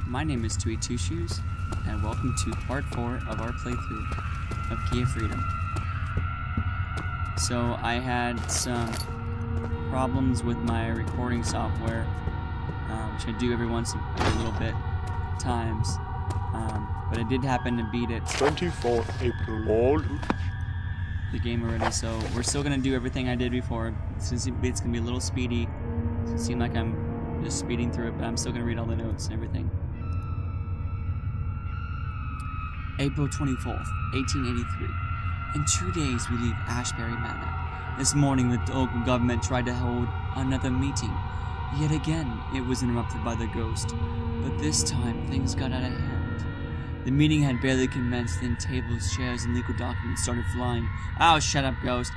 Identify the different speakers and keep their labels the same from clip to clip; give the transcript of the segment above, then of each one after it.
Speaker 1: my name is Tui Two Shoes, and welcome to part 4 of our playthrough of Key of Freedom. So I had some problems with my recording software, which I do every little bit times, but I did happen to beat it
Speaker 2: 24th April.
Speaker 1: The game already, so we're still gonna do everything I did before. It's gonna be a little speedy. It seems like I'm just speeding through it, but I'm still gonna read all the notes and everything. April 24th, 1883. In 2 days we leave Ashbury Manor. This morning the local government tried to hold another meeting. Yet again it was interrupted by the ghost, but this time things got out of hand. The meeting had barely commenced, then tables, chairs, and legal documents started flying. Oh, shut up, ghost!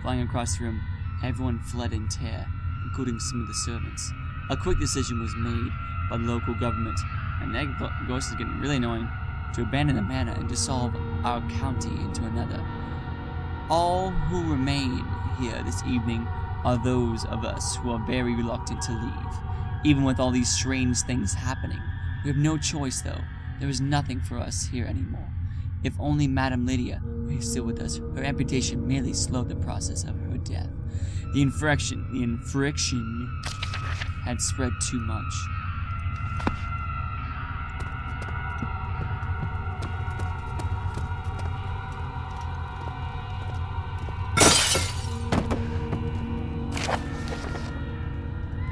Speaker 1: Flying across the room, everyone fled in terror, including some of the servants. A quick decision was made by the local government, and that ghost is getting really annoying, to abandon the manor and dissolve our county into another. All who remain here this evening are those of us who are very reluctant to leave. Even with all these strange things happening, we have no choice, though. There is nothing for us here anymore. If only Madame Lydia were still with us, her amputation merely slowed the process of her death. The infection had spread too much.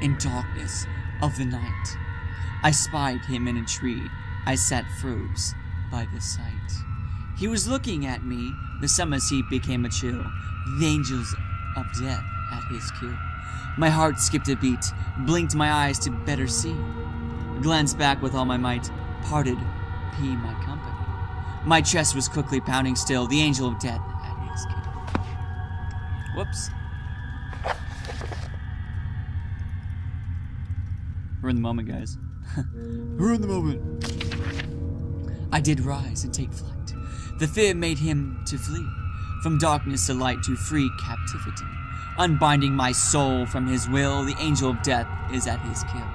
Speaker 1: In darkness of the night, I spied him in a tree. I sat froze by the sight. He was looking at me. The summer's heat became a chill. The angels of death at his kill. My heart skipped a beat, blinked my eyes to better see. Glanced back with all my might, parted my company. My chest was quickly pounding still. The angel of death at his kill. Whoops. We're in the moment, guys. We're in the moment. I did rise and take flight. The fear made him to flee. From darkness to light to free captivity. Unbinding my soul from his will, the angel of death is at his kill.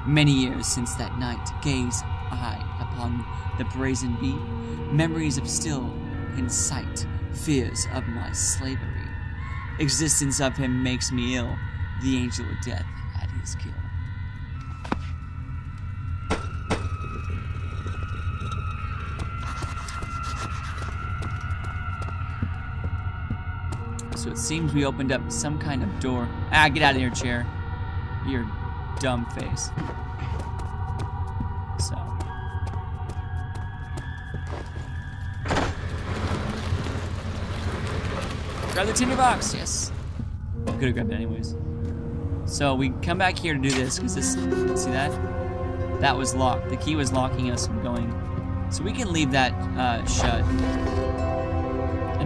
Speaker 1: Many years since that night, gaze I upon the brazen beam. Memories of still in sight, fears of my slavery. Existence of him makes me ill, the angel of death at his kill. So it seems we opened up some kind of door. Ah, get out of here, chair. Your dumb face. So. Grab the tinderbox, yes. Could have grabbed it anyways. So we come back here to do this, because this, see that? That was locked. The key was locking us from going. So we can leave that shut.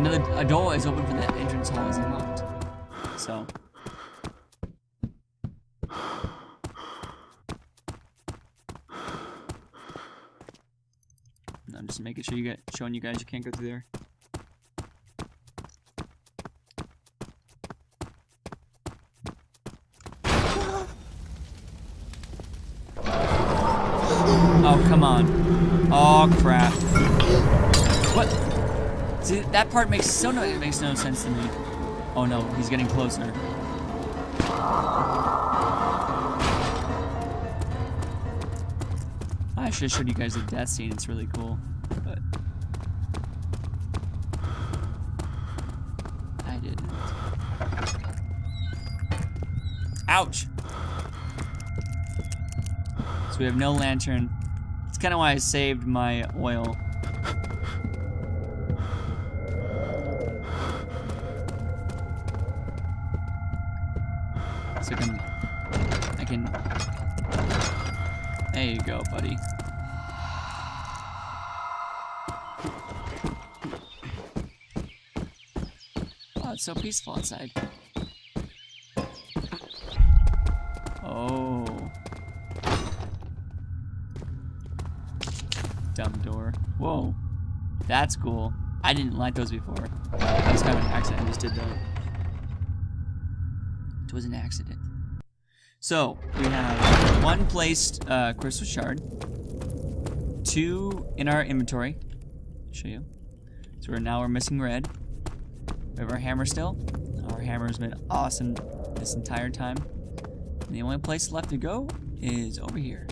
Speaker 1: A door is open for that entrance hall is unlocked. So. I'm just making sure showing you guys you can't go through there. Oh, come on. Oh, crap. What? See, that part makes no sense to me. Oh no, he's getting closer. I should have showed you guys the death scene, it's really cool. But I didn't. Ouch! So we have no lantern. It's kinda why I saved my oil. So I can, there you go, buddy. Oh, it's so peaceful outside. Oh. Dumb door. Whoa. That's cool. I didn't like those before. That was kind of an accident. I just did that. It was an accident. So, we have 1 placed crystal shard, 2 in our inventory. I'll show you. So we're missing red. We have our hammer still. Our hammer's been awesome this entire time. And the only place left to go is over here.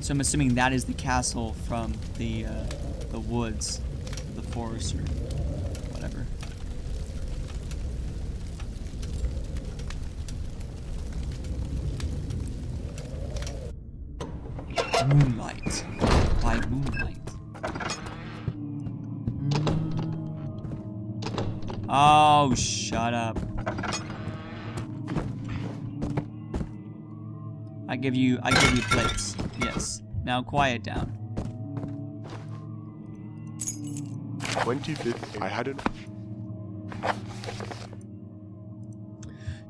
Speaker 1: So I'm assuming that is the castle from the woods, the forest, or whatever. Moonlight. By moonlight. Oh, shut up. I give you plates. Yes. Now quiet down.
Speaker 2: 25th. I had an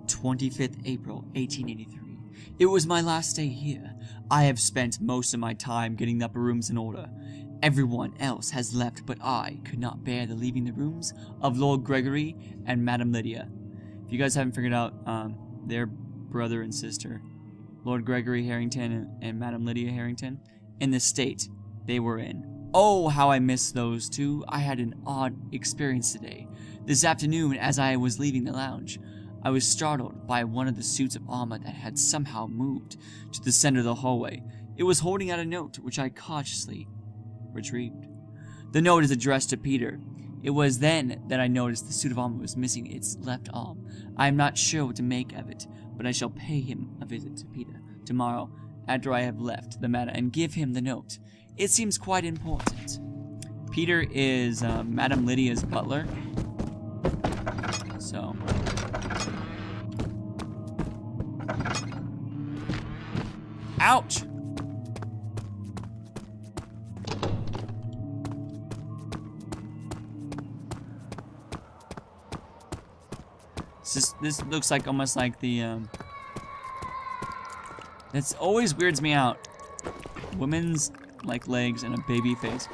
Speaker 1: 25th April, 1883. It was my last day here. I have spent most of my time getting the upper rooms in order. Everyone else has left, but I could not bear the leaving the rooms of Lord Gregory and Madame Lydia. If you guys haven't figured out, they're brother and sister. Lord Gregory Harrington and Madame Lydia Harrington, in the state they were in. Oh, how I miss those two. I had an odd experience today. This afternoon, as I was leaving the lounge, I was startled by one of the suits of armor that had somehow moved to the center of the hallway. It was holding out a note, which I cautiously retrieved. The note is addressed to Peter. It was then that I noticed the suit of armor was missing its left arm. I am not sure what to make of it, but I shall pay him a visit to Peter tomorrow after I have left the matter and give him the note. It seems quite important. Peter is Madame Lydia's butler. So... ouch! This looks like almost like the It always weirds me out. Women's like legs and a baby face.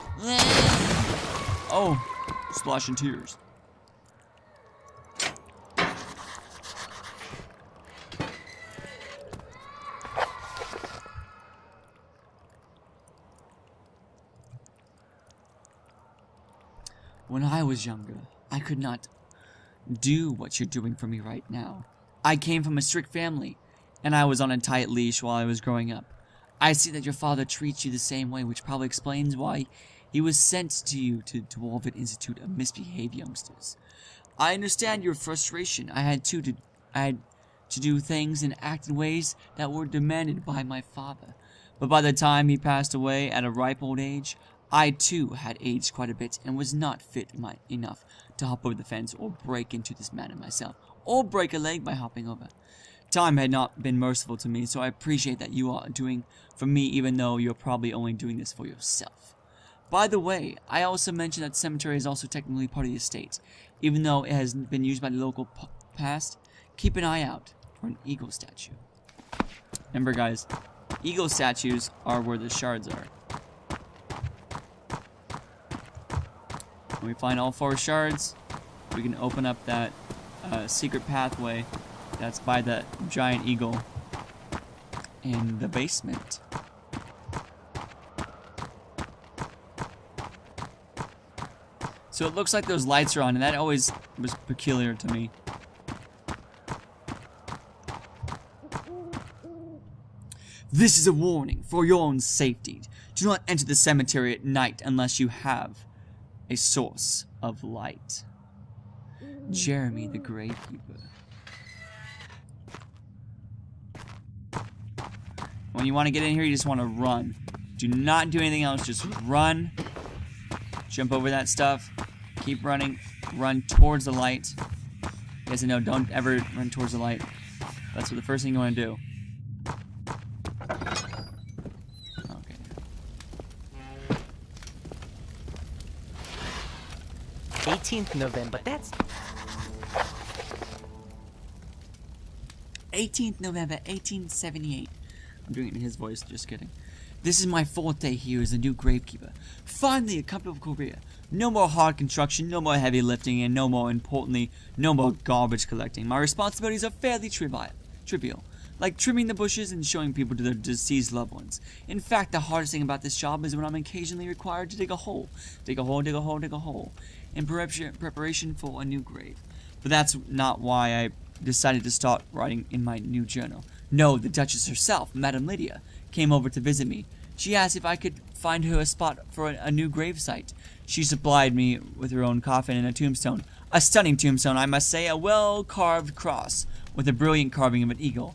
Speaker 1: Oh, splashing tears. When I was younger, I could not do what you're doing for me right now. I came from a strict family, and I was on a tight leash while I was growing up. I see that your father treats you the same way, which probably explains why he was sent to you to Dwarven Institute of Misbehaved Youngsters. I understand your frustration. I had to do things and act in ways that were demanded by my father. But by the time he passed away at a ripe old age, I too had aged quite a bit and was not fit enough to hop over the fence or break into this manor myself, or break a leg by hopping over. Time had not been merciful to me, so I appreciate that you are doing for me, even though you're probably only doing this for yourself. By the way, I also mentioned that the cemetery is also technically part of the estate. Even though it has been used by the local past, keep an eye out for an eagle statue. Remember guys, eagle statues are where the shards are. When we find all 4 shards, we can open up that secret pathway that's by the giant eagle in the basement. So it looks like those lights are on, and that always was peculiar to me. This is a warning for your own safety. Do not enter the cemetery at night unless you have a source of light. Jeremy the Gravekeeper. When you want to get in here, you just want to run. Do not do anything else, just run. Jump over that stuff. Keep running. Run towards the light. Yes, I know, don't ever run towards the light. That's what the first thing you want to do. Okay.
Speaker 3: 18th November, that's...
Speaker 1: 18th November, 1878. I'm doing it in his voice, just kidding. This is my 4th day here as a new gravekeeper. Finally, a comfortable career. No more hard construction, no more heavy lifting, and no more importantly, no more garbage collecting. My responsibilities are fairly trivial, like trimming the bushes and showing people to their deceased loved ones. In fact, the hardest thing about this job is when I'm occasionally required to dig a hole. Dig a hole, dig a hole, dig a hole. In preparation for a new grave. But that's not why I decided to start writing in my new journal. No, the Duchess herself, Madame Lydia, came over to visit me. She asked if I could find her a spot for a new grave site. She supplied me with her own coffin and a tombstone. A stunning tombstone, I must say, a well-carved cross with a brilliant carving of an eagle.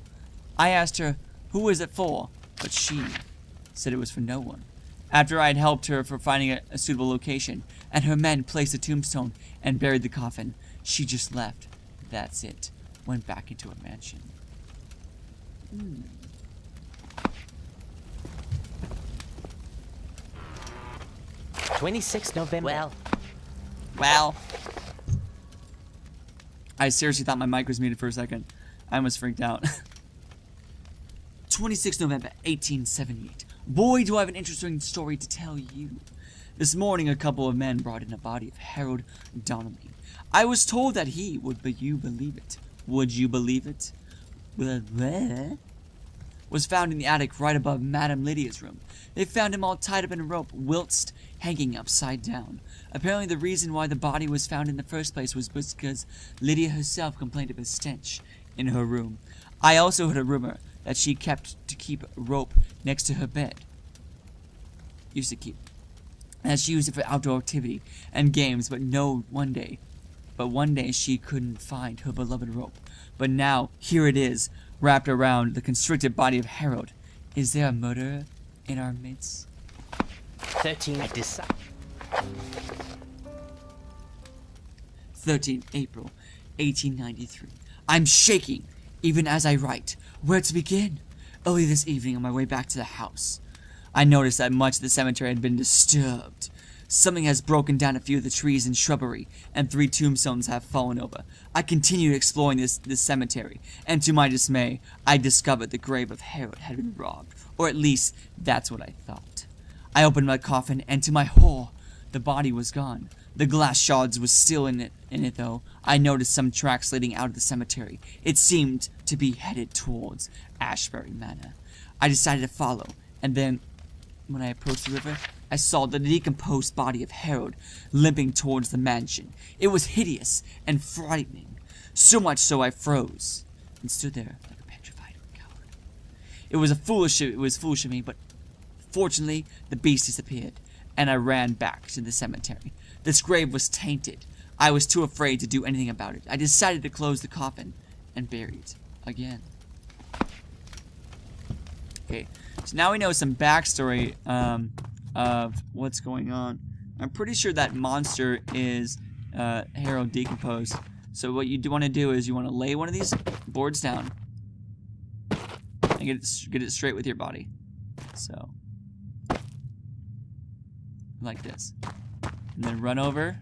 Speaker 1: I asked her, who was it for? But she said it was for no one. After I had helped her for finding a suitable location, and her men placed the tombstone and buried the coffin, she just left. That's it. Went back into her mansion.
Speaker 3: 26 November.
Speaker 1: Well. I seriously thought my mic was muted for a second. I almost freaked out. 26 November, 1878. Boy, do I have an interesting story to tell you. This morning, a couple of men brought in a body of Harold Donnelly. I was told that he would, but you believe it. Would you believe it? Was found in the attic right above Madame Lydia's room. They found him all tied up in a rope, whilst hanging upside down. Apparently the reason why the body was found in the first place was because Lydia herself complained of a stench in her room. I also heard a rumor that she kept to keep rope next to her bed. That she used it for outdoor activity and games, but one day she couldn't find her beloved rope. But now, here it is, wrapped around the constricted body of Harold. Is there a murderer in our midst?
Speaker 3: 13
Speaker 1: April, 1893. I'm shaking, even as I write. Where to begin? Early this evening, on my way back to the house, I noticed that much of the cemetery had been disturbed. Something has broken down a few of the trees and shrubbery, and 3 tombstones have fallen over. I continued exploring this cemetery, and to my dismay, I discovered the grave of Harold had been robbed, or at least, that's what I thought. I opened my coffin, and to my horror, the body was gone. The glass shards was still in it though. I noticed some tracks leading out of the cemetery. It seemed to be headed towards Ashbury Manor. I decided to follow, and then, when I approached the river, I saw the decomposed body of Harold limping towards the mansion. It was hideous and frightening, so much so I froze and stood there like a petrified coward. It was foolish of me, but fortunately the beast disappeared, and I ran back to the cemetery. This grave was tainted. I was too afraid to do anything about it. I decided to close the coffin and bury it again. Okay, so now we know some backstory of what's going on. I'm pretty sure that monster is Harold decomposed. So what you do want to do is you want to lay one of these boards down and get it straight with your body. So like this, and then run over.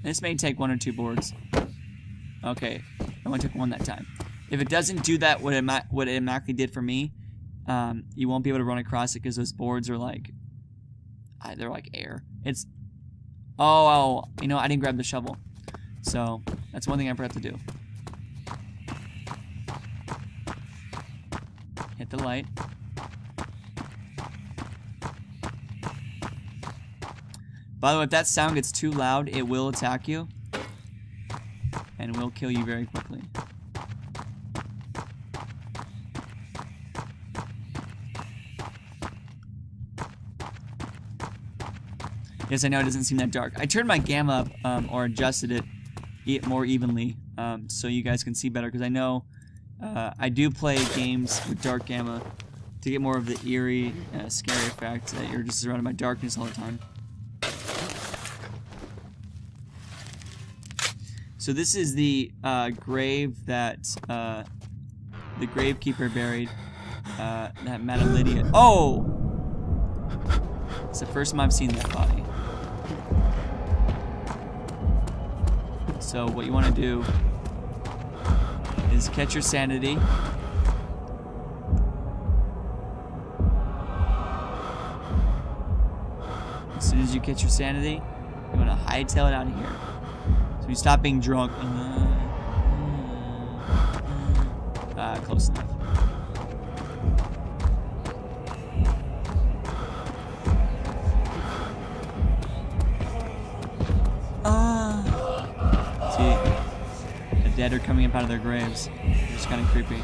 Speaker 1: This may take 1 or 2 boards. Okay, I only took 1 that time. If it doesn't do that, what it automatically did for me, you won't be able to run across it because those boards are like, they're like air. It's, oh, you know, I didn't grab the shovel. So, that's one thing I forgot to do. Hit the light. By the way, if that sound gets too loud, it will attack you. And will kill you very quickly. Yes, I know it doesn't seem that dark. I turned my gamma up, or adjusted it more evenly, so you guys can see better, because I know I do play games with dark gamma to get more of the eerie, scary effect that you're just surrounded by darkness all the time. So this is the grave that the gravekeeper buried, that Madame Lydia. Oh! It's the first time I've seen that body. So what you want to do is catch your sanity. soon as you catch your sanity, you want to hightail it out of here. So you stop being drunk. Close enough. See, the dead are coming up out of their graves. It's kind of creepy.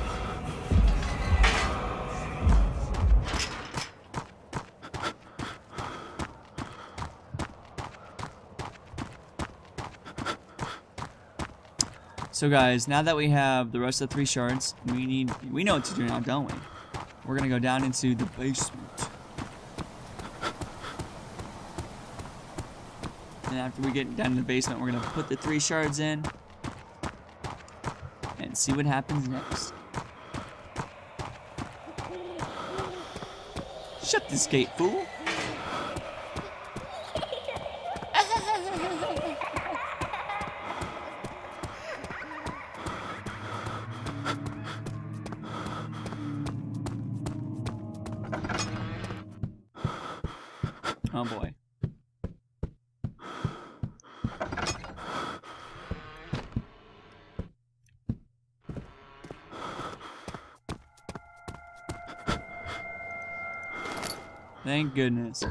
Speaker 1: So guys, now that we have the rest of the 3 shards, we know what to do now, don't we? We're gonna go down into the basement. And after we get down in the basement, we're gonna put the 3 shards in and see what happens next. Shut this gate, fool! Oh boy. Thank goodness.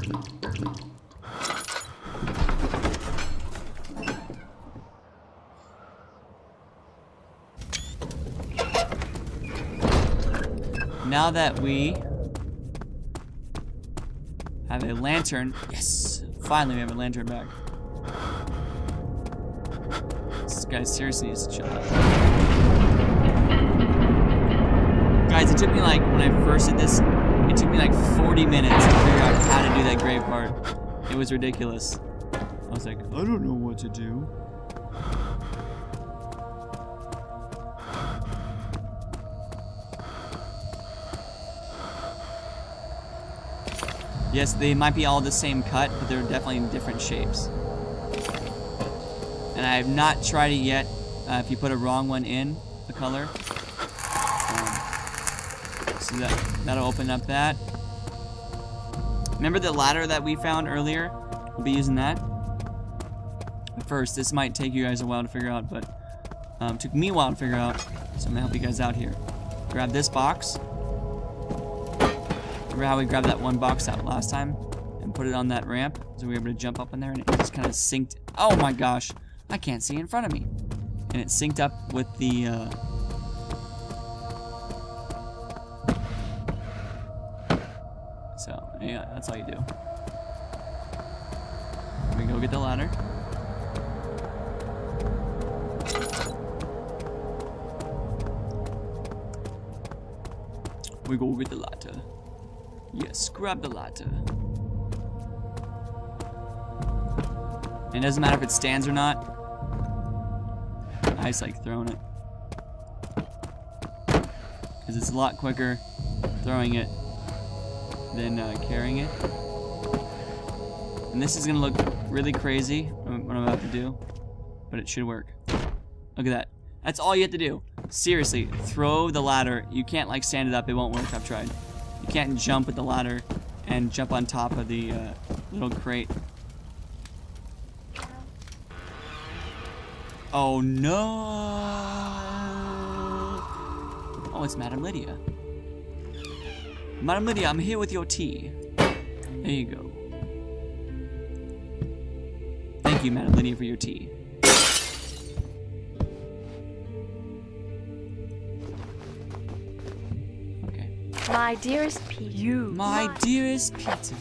Speaker 1: Now that we have a lantern, yes! Finally we have a lantern back. This guy seriously needs to chill out. Guys, it took me like, when I first did this, it took me like 40 minutes to figure out how to do that grave part. It was ridiculous. I was like, I don't know what to do. Yes, they might be all the same cut, but they're definitely in different shapes. And I have not tried it yet. If you put a wrong one in, the color. So that'll open up that. Remember the ladder that we found earlier? We'll be using that. But first, this might take you guys a while to figure out, but took me a while to figure out. So I'm gonna help you guys out here. Grab this box. Remember how we grabbed that one box out last time and put it on that ramp? So we were able to jump up in there and it just kind of synced. Oh my gosh, I can't see in front of me. And it synced up with the So yeah, that's all you do. We go get the ladder. We go get the ladder. Yes, grab the ladder. And it doesn't matter if it stands or not. I just like throwing it. Because it's a lot quicker throwing it than carrying it. And this is going to look really crazy, what I'm about to do. But it should work. Look at that. That's all you have to do. Seriously, throw the ladder. You can't like stand it up, it won't work, I've tried. You can't jump with the ladder and jump on top of the little crate. Oh no! Oh, it's Madame Lydia. Madame Lydia, I'm here with your tea. There you go. Thank you, Madame Lydia, for your tea.
Speaker 4: My dearest Peter.
Speaker 1: My dearest Peter.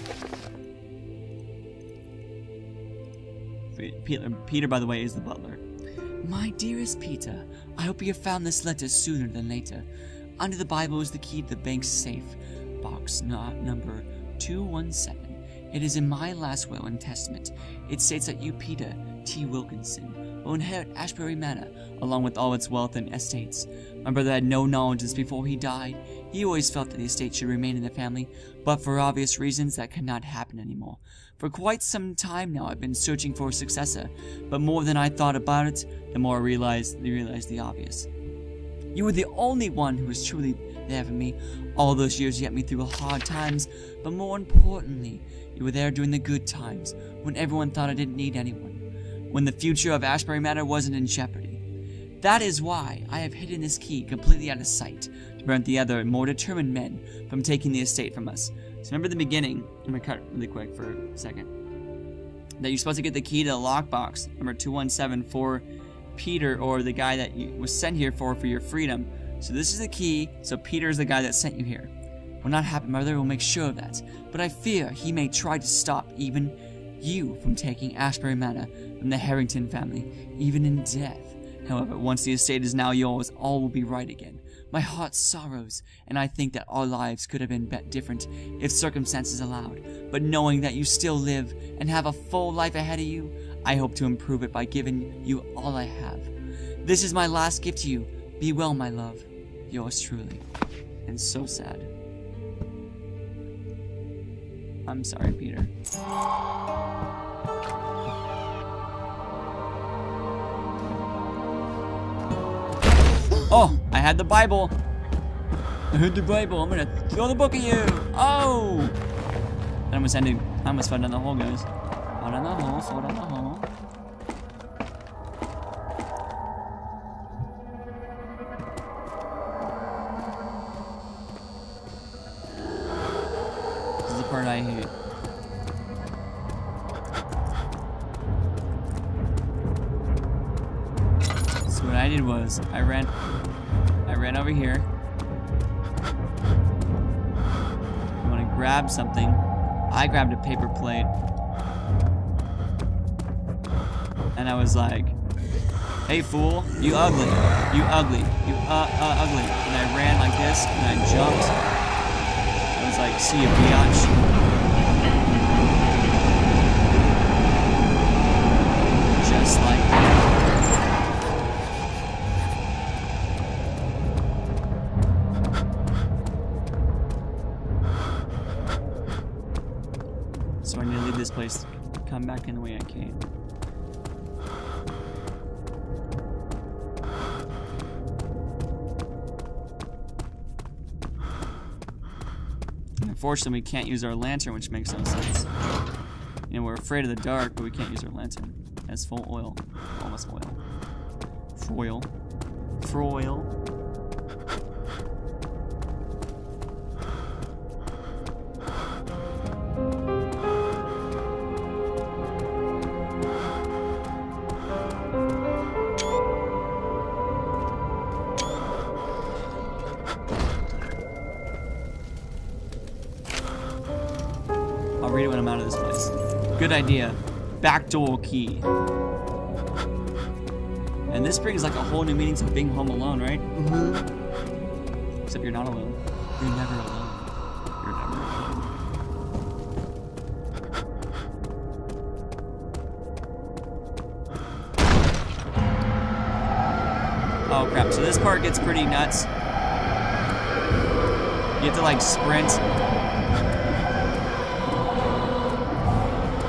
Speaker 1: Peter, by the way, is the butler. My dearest Peter, I hope you have found this letter sooner than later. Under the Bible is the key to the bank's safe. Box number 217. It is in my last will and testament. It states that you, Peter T. Wilkinson, will inherit Ashbury Manor, along with all its wealth and estates. My brother had no knowledge of this before he died. He always felt that the estate should remain in the family, but for obvious reasons that could not happen anymore. For quite some time now I've been searching for a successor, but more than I thought about it, the more I realized the obvious. You were the only one who was truly there for me. All those years you got me through hard times, but more importantly, you were there during the good times, when everyone thought I didn't need anyone, when the future of Ashbury Manor wasn't in jeopardy. That is why I have hidden this key completely out of sight, to prevent the other, more determined men from taking the estate from us. So remember the beginning, I'm gonna cut really quick for a second, that you're supposed to get the key to the lockbox, number 217, for Peter, or the guy that you was sent here for your freedom. So this is the key, so Peter is the guy that sent you here. Will not happen, Mother will make sure of that, but I fear he may try to stop even you from taking Ashbury Manor from the Harrington family, even in death. However, once the estate is now yours, all will be right again. My heart sorrows, and I think that our lives could have been different if circumstances allowed. But knowing that you still live and have a full life ahead of you, I hope to improve it by giving you all I have. This is my last gift to you. Be well, my love. Yours truly. And so sad. I'm sorry, Peter. Oh, I had the Bible. I had the Bible. I'm gonna throw the book at you. Oh! I almost fell down the hole, guys. Fall down the hole, fall down the hole. This is the part I hate. So what I did was, I ran over here. I want to grab something. I grabbed a paper plate. And I was like, hey fool, you ugly. You ugly. You ugly. And I ran like this, and I jumped. I was like, see you, biatch. Just like that. So I need to leave this place, come back in the way I came. And unfortunately, we can't use our lantern, which makes no sense. You know, we're afraid of the dark, but we can't use our lantern. It has full oil. Almost oil. Foil. Froil. I'll read it when I'm out of this place. Good idea. Backdoor key. And this brings like a whole new meaning to being home alone, right? Mm-hmm. Except you're not alone. You're never alone. You're never alone. Oh crap, so this part gets pretty nuts. You have to like sprint.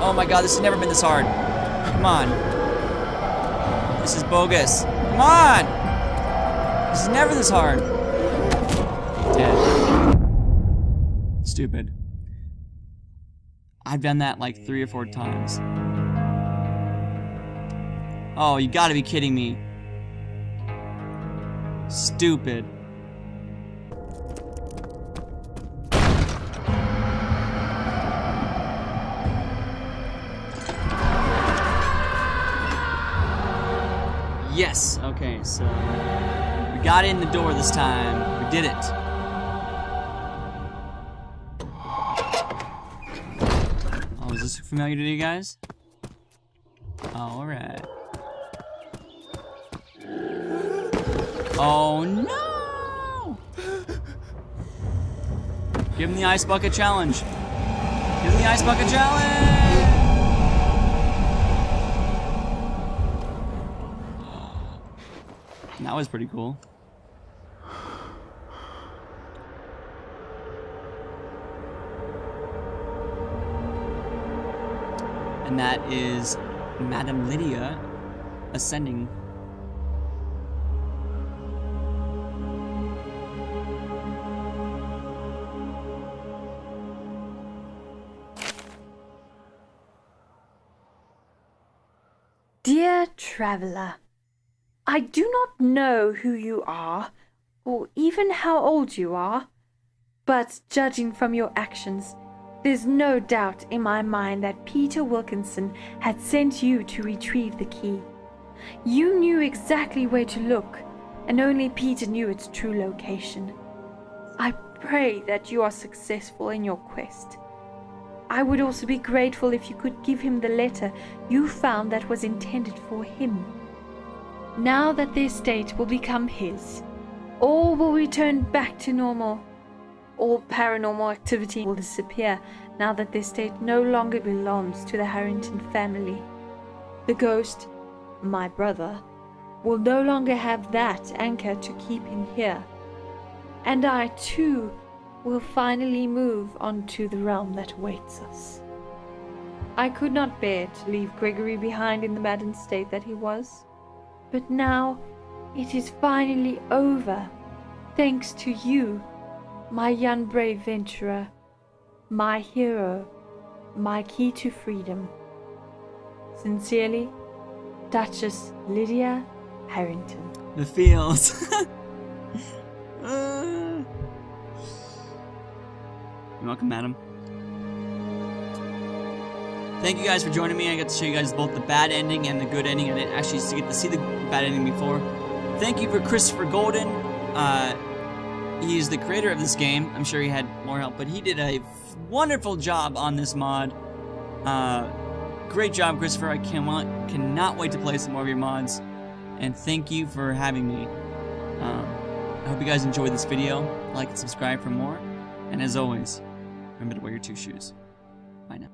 Speaker 1: Oh my god, this has never been this hard. Come on. This is bogus. Come on! This is never this hard. Dead. Stupid. I've done that like 3 or 4 times. Oh, you gotta be kidding me. Stupid. Yes, okay, so we got in the door this time. We did it. Oh, is this familiar to you guys? Alright. Oh no! Give him the ice bucket challenge. Give him the ice bucket challenge! That was pretty cool. And that is Madame Lydia ascending.
Speaker 4: Dear traveler, I do not know who you are, or even how old you are, but judging from your actions, there's no doubt in my mind that Peter Wilkinson had sent you to retrieve the key. You knew exactly where to look, and only Peter knew its true location. I pray that you are successful in your quest. I would also be grateful if you could give him the letter you found that was intended for him. Now that the estate will become his, all will return back to normal. All paranormal activity will disappear now that the estate no longer belongs to the Harrington family. The ghost, my brother, will no longer have that anchor to keep him here. And I, too, will finally move on to the realm that awaits us. I could not bear to leave Gregory behind in the maddened state that he was. But now it is finally over, thanks to you, my young brave venturer, my hero, my key to freedom. Sincerely, Duchess Lydia Harrington.
Speaker 1: The feels. You're welcome, madam. Thank you guys for joining me. I got to show you guys both the bad ending and the good ending. I didn't actually get to see the bad ending before. Thank you for Christopher Golden. He's the creator of this game. I'm sure he had more help, but he did a wonderful job on this mod. Great job, Christopher. I cannot wait to play some more of your mods. And thank you for having me. I hope you guys enjoyed this video. Like and subscribe for more. And as always, remember to wear your 2 shoes. Bye now.